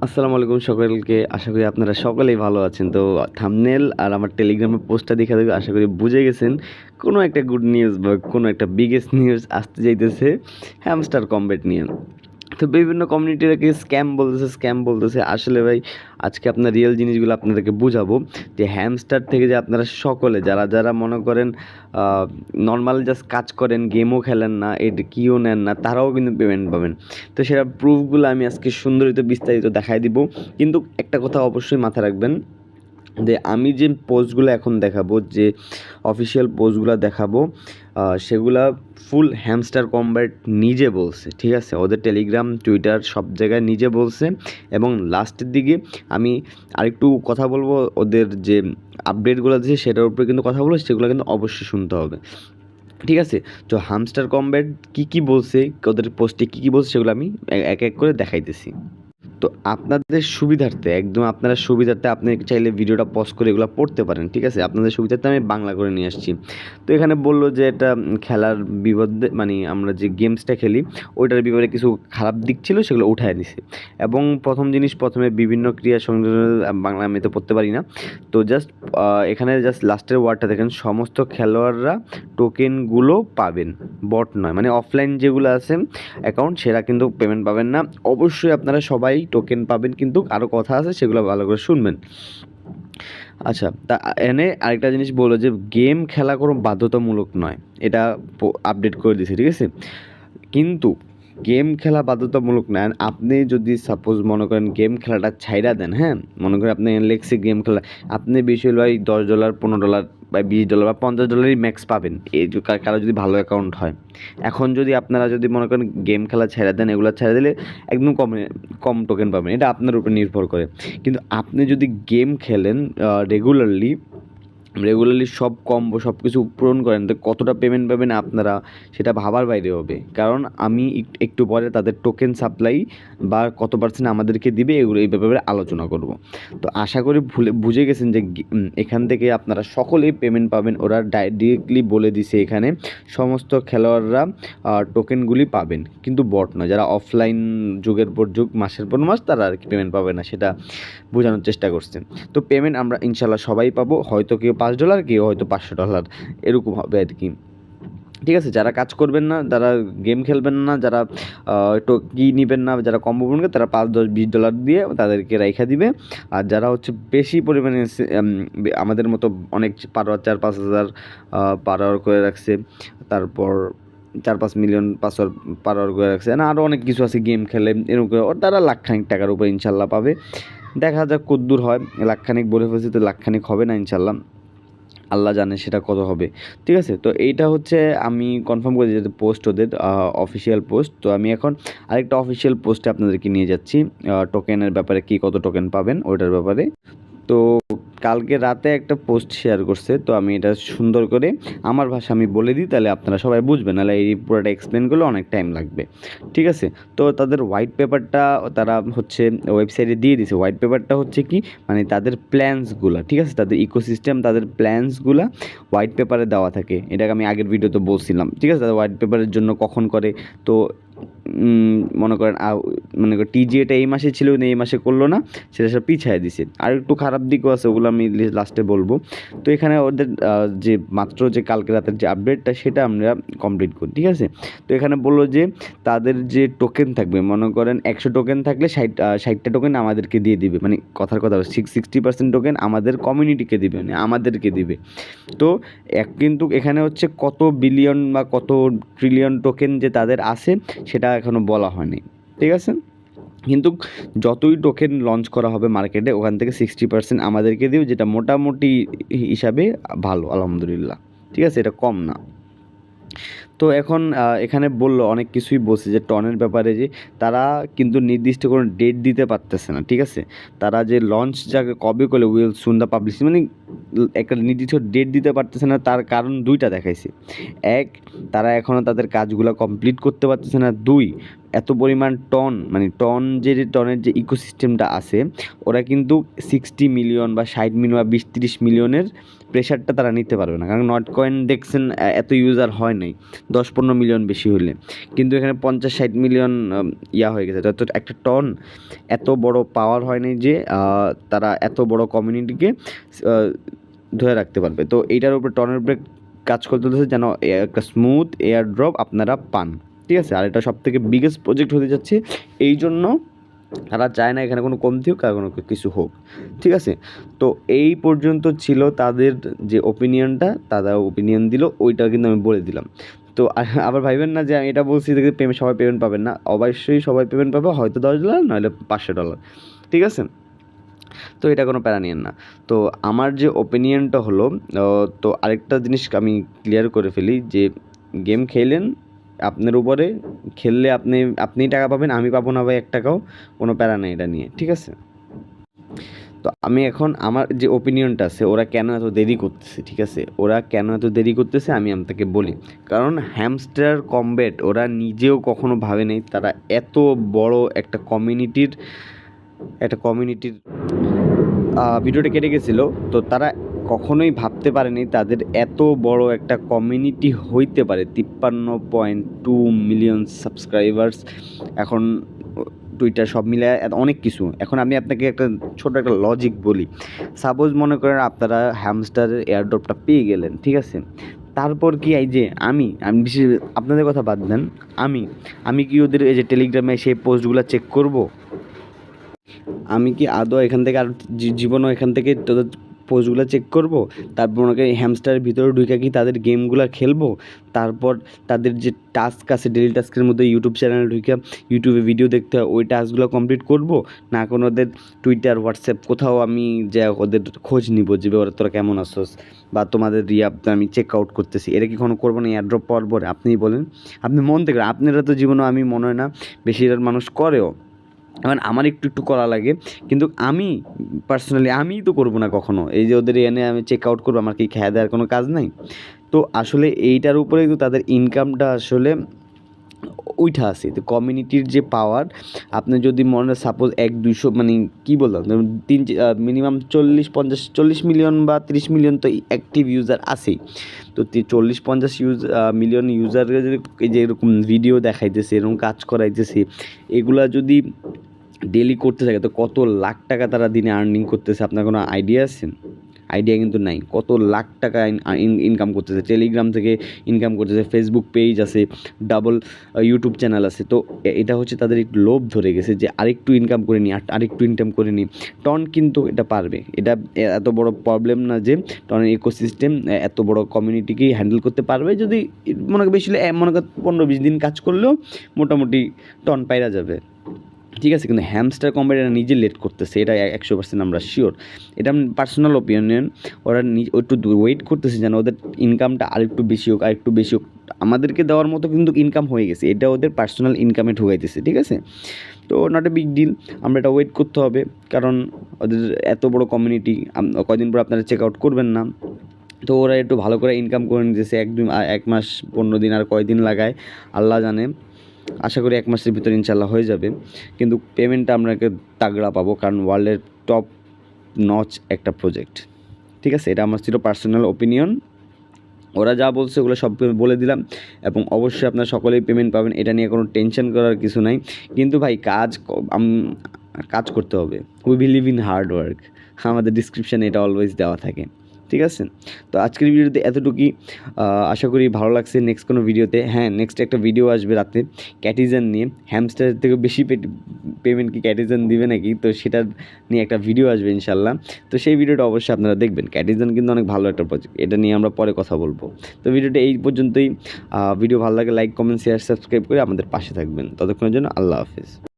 আসসালামু আলাইকুম সকলকে। আশা করি আপনারা সকলেই ভালো আছেন। তো থাম্বনেল আর আমার টেলিগ্রামের পোস্টটা দেখে আশা করি বুঝে গেছেন কোনো একটা গুড নিউজ বা কোনো একটা বিগেস্ট নিউজ আসতে যাইতেছে হ্যামস্টার কমব্যাট নিয়ে। তো বিভিন্ন কমিউনিটিকে স্ক্যাম বলতেছে। আসলে ভাই আজকে আপনার রিয়েল জিনিসগুলো আপনাদেরকে বুঝাবো যে হ্যামস্টার থেকে যে আপনারা সকলে যারা মনে করেন নর্মাল জাস্ট কাজ করেন, গেমও খেলেন না, কিও নেন না, তারাও কিন্তু পেমেন্ট পাবেন। তো সেটা প্রুফগুলো আমি আজকে সুন্দরিত বিস্তারিত দেখাই দিব। কিন্তু একটা কথা অবশ্যই মাথায় রাখবেন যে আমি যে পোস্টগুলো এখন দেখাবো, যে অফিসিয়াল পোস্টগুলো দেখাবো, সেগুলা ফুল হ্যামস্টার কমব্যাট নিজে বলছে, ঠিক আছে? ওদের টেলিগ্রাম, টুইটার সব জায়গায় নিজে বলছে। এবং লাস্টের দিকে আমি আরেকটু কথা বলবো, ওদের যে আপডেটগুলো দিয়েছে সেটার উপরে কিন্তু কথা বলবো, সেগুলো কিন্তু অবশ্যই শুনতে হবে, ঠিক আছে? তো হ্যামস্টার কমব্যাট কী বলছে, ওদের পোস্টে কী বলছে, সেগুলো আমি এক এক করে দেখাইতেছি। তো আপনাদের সুবিধার্থে, একদম আপনারা সুবিধার্থে, আপনি চাইলে ভিডিওটা পজ করে এগুলো পড়তে পারেন, ঠিক আছে? আপনাদের সুবিধার্থে আমি বাংলা করে নিয়ে আসছি। তো এখানে বললো যে এটা খেলার বিপদে, মানে আমরা যে গেমসটা খেলি ওইটার বিপদে কিছু খারাপ দিক ছিল, সেগুলো উঠায় দিছে। এবং প্রথমে বিভিন্ন ক্রিয়া সংযোজন, বাংলা আমি তো পড়তে পারি না। তো জাস্ট এখানে জাস্ট লাস্টের ওয়ার্ডটা দেখেন, সমস্ত খেলোয়াড়রা টোকেনগুলো পাবেন, বট নয়, মানে অফলাইন যেগুলো আছে অ্যাকাউন্ট, সেটা কিন্তু পেমেন্ট পাবেন না। অবশ্যই আপনারা সবাই টোকেন পাবেন, কিন্তু আরও কথা আছে, সেগুলো ভালো করে শুনবেন। আচ্ছা, তা এনে আরেকটা জিনিস বললো যে গেম খেলা কোনো বাধ্যতামূলক নয়, এটা আপডেট করে দিয়েছে, ঠিক আছে? কিন্তু গেম খেলা বাধ্যতামূলক না। আপনি যদি সাপোজ মনে করেন গেম খেলাটা ছাইড়া দেন, হ্যাঁ, মনে করেন আপনি লেক্সি গেম খেলা, আপনি বেশি হলে ভাই $10, $15 বা $20 বা $50 ম্যাক্স পাবেন, এই কারো যদি ভালো অ্যাকাউন্ট হয়। এখন যদি আপনারা যদি মনে করেন গেম খেলা ছেড়ে দেন, এগুলো ছেড়ে দিলে একদম কম টোকেন পাবেন, এটা আপনার উপর নির্ভর করে। কিন্তু আপনি যদি গেম খেলেন রেগুলারলি সব কম্বো সব কিছু পূরণ করেন, তো কতটা পেমেন্ট পাবেন আপনারা, সেটা ভাবার বাইরে হবে। কারণ আমি একটু পরে তাদের টোকেন সাপ্লাই বা কত পার্সেন্ট আমাদেরকে দিবে, এগুলো এই ব্যাপারে আলোচনা করব। তো আশা করি বুঝে গেছেন যে এখান থেকে আপনারা সকলেই পেমেন্ট পাবেন। ওরা ডাইরেক্টলি বলে দিছে এখানে সমস্ত খেলোয়াড়রা টোকেনগুলি পাবেন, কিন্তু বট নয়। যারা অফলাইন যুগের পর যুগ, মাসের পর মাস, তারা আর কি পেমেন্ট পাবে না, সেটা বোঝানোর চেষ্টা করছে। তো পেমেন্ট আমরা ইনশাল্লাহ সবাই পাবো, হয়তো কেউ $5, কেউ হয়তো $500, এরকম হবে আর কি, ঠিক আছে? যারা কাজ করবেন না, যারা গেম খেলবেন না, যারা একটু নেবেন না, যারা কম্বো করবে, তারা $5, $10, $20 দিয়ে তাদেরকে রাইখা দিবে। আর যারা হচ্ছে বেশি পরিমাণে আমাদের মতো অনেক পার 4-5 হাজার পার আওয়ার করে রাখছে, তারপর 4-5 মিলিয়ন পাসওয়ার পার আওয়ার করে রাখছে না, আরও অনেক কিছু আছে, গেম খেলে এরকম করে, তারা লাখখানিক টাকার উপরে ইনশাল্লাহ পাবে। দেখা যাক কদ্দূর হয়। লাখখানিক বলে ফেলছি, তো লাখখানিক হবে না ইনশাল্লাহ, আল্লাহ জানে সেটা কত হবে, ঠিক আছে? তো এইটা হচ্ছে আমি কনফার্ম করে যে পোস্ট, ওদের অফিসিয়াল পোস্ট। তো আমি এখন আরেকটা অফিসিয়াল পোস্টে আপনাদেরকে নিয়ে যাচ্ছি, টোকেনের ব্যাপারে, কত টোকেন পাবেন ওইটার ব্যাপারে। তো কালকে রাতে একটা পোস্ট শেয়ার করছে, তো আমি এটা সুন্দর করে আমার ভাষা আমি বলে দিই, তাহলে আপনারা সবাই বুঝবেন, নাহলে এই পুরোটা এক্সপ্লেন করলে অনেক টাইম লাগবে, ঠিক আছে? তো তাদের হোয়াইট পেপারটা তারা হচ্ছে ওয়েবসাইটে দিয়ে দিছে। হোয়াইট পেপারটা হচ্ছে কি, মানে তাদের প্ল্যান্সগুলো, ঠিক আছে, তাদের ইকোসিস্টেম, তাদের প্ল্যান্সগুলো হোয়াইট পেপারে দেওয়া থাকে। এটাকে আমি আগের ভিডিওতে বলছিলাম, ঠিক আছে? তাদের হোয়াইট পেপারের জন্য কখন করে, তো মনে করেন টিজিএটা এই মাসে ছিল, এই মাসে করলো না, সেটা সব পিছিয়ে দিছে। আর একটু খারাপ দিকও আছে, ওগুলো আমি লাস্টে বলবো। তো এখানে ওদের যে মাত্র যে কালকে রাতের যে আপডেটটা, সেটা আমরা কমপ্লিট করি, ঠিক আছে? তো এখানে বললো যে তাদের যে টোকেন থাকবে, মনে করেন 100 টোকেন থাকলে 60টা টোকেন আমাদেরকে দিয়ে দিবে, মানে কথার কথা 60% টোকেন আমাদের কমিউনিটিকে দিবে, মানে আমাদেরকে দিবে। তো কিন্তু এখানে হচ্ছে কত বিলিয়ন বা কত ট্রিলিয়ন টোকেন যে তাদের আছে, সেটা এখনও বলা হয়নি, ঠিক আছে? কিন্তু যতই টোকেন লঞ্চ করা হবে মার্কেটে, ওখান থেকে 60% আমাদেরকে দিবে, যেটা মোটামুটি হিসাবে ভালো, আলহামদুলিল্লাহ, ঠিক আছে? এটা কম না। তো এখন এখানে বললো অনেক কিছুই বলছে, যে টনের ব্যাপারে, যে তারা কিন্তু নির্দিষ্ট কোনো ডেট দিতে পারতেছে না, ঠিক আছে? তারা যে লঞ্চ যাকে কবে করলে, উইল সুন দ্য পাবলিশ, মানে একটা নির্দিষ্ট ডেট দিতে পারতেছে না। তার কারণ দুইটা দেখাইছে। এক, তারা এখনও তাদের কাজগুলো কমপ্লিট করতে পারতেছে না। দুই, এত পরিমাণ টন, মানে টনের যে ইকোসিস্টেমটা আছে, ওরা কিন্তু 60 মিলিয়ন বা 60 মিলিয়ন বা 20-30 মিলিয়নের প্রেশারটা তারা নিতে পারবে না, কারণ নট কয়েন দেখছেন এত ইউজার হয় নাই 10-15 মিলিয়ন বেশি হলে, কিন্তু এখানে 50-60 মিলিয়ন হয়ে গেছে। তো একটা টন এত বড় পাওয়ার হয় নাই যে তারা এত বড় কমিউনিটিকে ধরে রাখতে পারবে। তো এইটার উপরে টনের উপরে কাজ করতে হচ্ছে যেন একটা স্মুথ এয়ার ড্রপ আপনারা পান, ঠিক আছে। আর এটা সবথেকে বিগেস্ট প্রজেক্ট হতে যাচ্ছে, এই জন্য তারা চায় না এখানে কোনো কমতি হোক আর কোনো কিছু হোক, ঠিক আছে। তো এই পর্যন্ত ছিল তাদের যে ওপিনিয়নটা, তারা ওপিনিয়ন দিল, ওইটা কিন্তু আমি বলে দিলাম। তো আবার ভাইবেন না যে আমি এটা বলছি দেখে সবাই পেমেন্ট পাবেন না, অবশ্যই সবাই পেমেন্ট পাবে, হয়তো $10 নইলে $500, ঠিক আছে। তো এটা কোনো প্যারা নিয়েন না। তো আমার যে ওপিনিয়নটা হলো, তো আরেকটা জিনিস আমি ক্লিয়ার করে ফেলি যে গেম খেলেন আপনার উপরে, খেললে আপনিই টাকা পাবেন, আমি পাবো না ভাই 1 টাকাও, কোনো প্যারা নেই এটা নিয়ে, ঠিক আছে। তো আমি এখন আমার যে ওপিনিয়নটা আছে, ওরা কেন এত দেরি করতেছে, ঠিক আছে, ওরা কেন এত দেরি করতেছে আমি আপনাকে বলি। কারণ হ্যামস্টার কমব্যাট ওরা নিজেও কখনো ভাবে নেই তারা এত বড় একটা কমিউনিটির ভিডিওটা কেটে গেছিলো, তো তারা কখনোই ভাবতে পারেনি তাদের এত বড় একটা কমিউনিটি হইতে পারে। 53.2 মিলিয়ন সাবস্ক্রাইবার্স এখন, টুইটার সব মিলায় অনেক কিছু। এখন আমি আপনাকে একটা ছোট একটা লজিক বলি। সাপোজ মনে করেন আপনারা হ্যামস্টারের এয়ারড্রপটা পেয়ে গেলেন, ঠিক আছে। তারপর কি এই যে আমি বিশেষ আপনাদের কথা বাদ দেন, আমি কি ওদের এই যে টেলিগ্রামে সেই পোস্টগুলো চেক করব? আমি কি আদৌ এখান থেকে আর জীবনও এখান থেকে তোদের পোস্টগুলো চেক করব? তারপর ওনাকে হ্যামস্টারের ভিতরে ঢুকে কি তাদের গেমগুলো খেলবো? তারপর তাদের যে টাস্ক আছে, ডেইলি টাস্কের মধ্যে ইউটিউব চ্যানেলে ঢুকে ইউটিউবে ভিডিও দেখতে হয়, ওই টাস্কগুলো কমপ্লিট করব? না কোনো ওদের টুইটার, হোয়াটসঅ্যাপ কোথাও আমি যা ওদের খোঁজ নিব যে ওরা তোরা কেমন আসোস, বা তোমাদের আমি চেক আউট করতেছি, এটা কি কোনো করবো না এয়ারড্রপ পাওয়ার পরে? আপনিই বলেন, আপনি মন থেকে, আপনারা তো জীবনে আমি মনে হয় না বেশিরভাগ মানুষ করেও, এখন আমার একটু করা লাগে, কিন্তু আমি পার্সোনালি আমি তো করবো না কখনো। এই যে ওদের এনে আমি চেক আউট করবো, আমার কি খেয়ে দেওয়ার কোনো কাজ নাই? তো আসলে এইটার উপরে কিন্তু তাদের ইনকামটা আসলে উইঠা আছে। তো কমিউনিটির যে পাওয়ার, আপনি যদি মনে সাপোজ 100-200 মানে কী বললাম, মিনিমাম 40-50-40 মিলিয়ন বা 30 মিলিয়ন তো অ্যাক্টিভ ইউজার আছেই। তো 40-50 মিলিয়ন ইউজারকে যদি এই যে এরকম ভিডিও দেখাইতেছে, এরকম কাজ করাইতেছে, এগুলা যদি ডেলি করতে থাকে, তো কত লাখ টাকা তারা দিনে আর্নিং করতেছে, আপনার কোনো আইডিয়া আছে? আইডিয়া কিন্তু নাই। কত লাখ টাকা ইনকাম করতেছে, টেলিগ্রাম থেকে ইনকাম করতেছে, ফেসবুক পেজ আছে, ডাবল ইউটিউব চ্যানেল আছে। তো এটা হচ্ছে তাদের একটু লোভ ধরে গেছে যে আরেকটু ইনকাম করে নিই, আরেকটু ইনকাম করে নিই। টন কিন্তু এটা পারবে, এটা এত বড় প্রবলেম না যে টনের ইকোসিস্টেম এত বড় কমিউনিটিকেই হ্যান্ডেল করতে পারবে। যদি মনে বেশি হলে মনে কর 15-20 দিন কাজ করলেও মোটামুটি টন পাইরা যাবে, ঠিক আছে। কিন্তু হ্যামস্টার কমব্যাট এটা নিজে লেট করতেছে, এটা 100% আমরা শিওর। এটা পার্সোনাল ওপিনিয়ন, ওরা একটু ওয়েট করতেছে যেন ওদের ইনকামটা আরেকটু বেশি হোক, আমাদেরকে দেওয়ার মতো কিন্তু ইনকাম হয়ে গেছে, এটা ওদের পার্সোনাল ইনকামে ঢুকাইতেছে, ঠিক আছে। তো নট এ বিগ ডিল, আমরা এটা ওয়েট করতে হবে, কারণ ওদের এত বড় কমিউনিটি, কয়দিন পর আপনারা চেক আউট করবেন না। তো ওরা একটু ভালো করে ইনকাম করে নিতেছে, 1 মাস 15 দিন, আর কয়দিন লাগায় আল্লাহ জানে। আশা করি 1 মাসের ভিতরে ইনশাল্লাহ হয়ে যাবে, কিন্তু পেমেন্টটা আপনাকে তাগড়া পাবো, কারণ ওয়ার্ল্ডের টপ নচ একটা প্রজেক্ট, ঠিক আছে। এটা আমার ছিল পার্সোনাল ওপিনিয়ন, ওরা যা বলছে ওগুলো সব বলে দিলাম, এবং অবশ্যই আপনারা সকলেই পেমেন্ট পাবেন, এটা নিয়ে কোনো টেনশন করার কিছু নাই। কিন্তু ভাই কাজ করতে হবে, we believe in hard work, আমাদের ডিসক্রিপশানে এটা অলওয়েজ দেওয়া থাকে, ঠিক আছে। তো আজকের ভিডিওতে এতটুকুই, আশা করি ভালো লাগছে। নেক্সট কোনো ভিডিওতে, হ্যাঁ, নেক্সট একটা ভিডিও আসবে রাতে ক্যাটিজেন নিয়ে, হ্যামস্টারের থেকে বেশি পেমেন্ট কি ক্যাটিজেন দিবে নাকি, তো সেটা নিয়ে একটা ভিডিও আসবে ইনশাল্লাহ। তো সেই ভিডিওটা অবশ্যই আপনারা দেখবেন। ক্যাটিজেন কিন্তু অনেক ভালো একটা প্রজেক্ট, এটা নিয়ে আমরা পরে কথা বলবো। তো ভিডিওটা এই পর্যন্তই। ভিডিও ভালো লাগে লাইক, কমেন্ট, শেয়ার, সাবস্ক্রাইব করে আমাদের পাশে থাকবেন। ততক্ষণের জন্য আল্লাহ হাফিজ।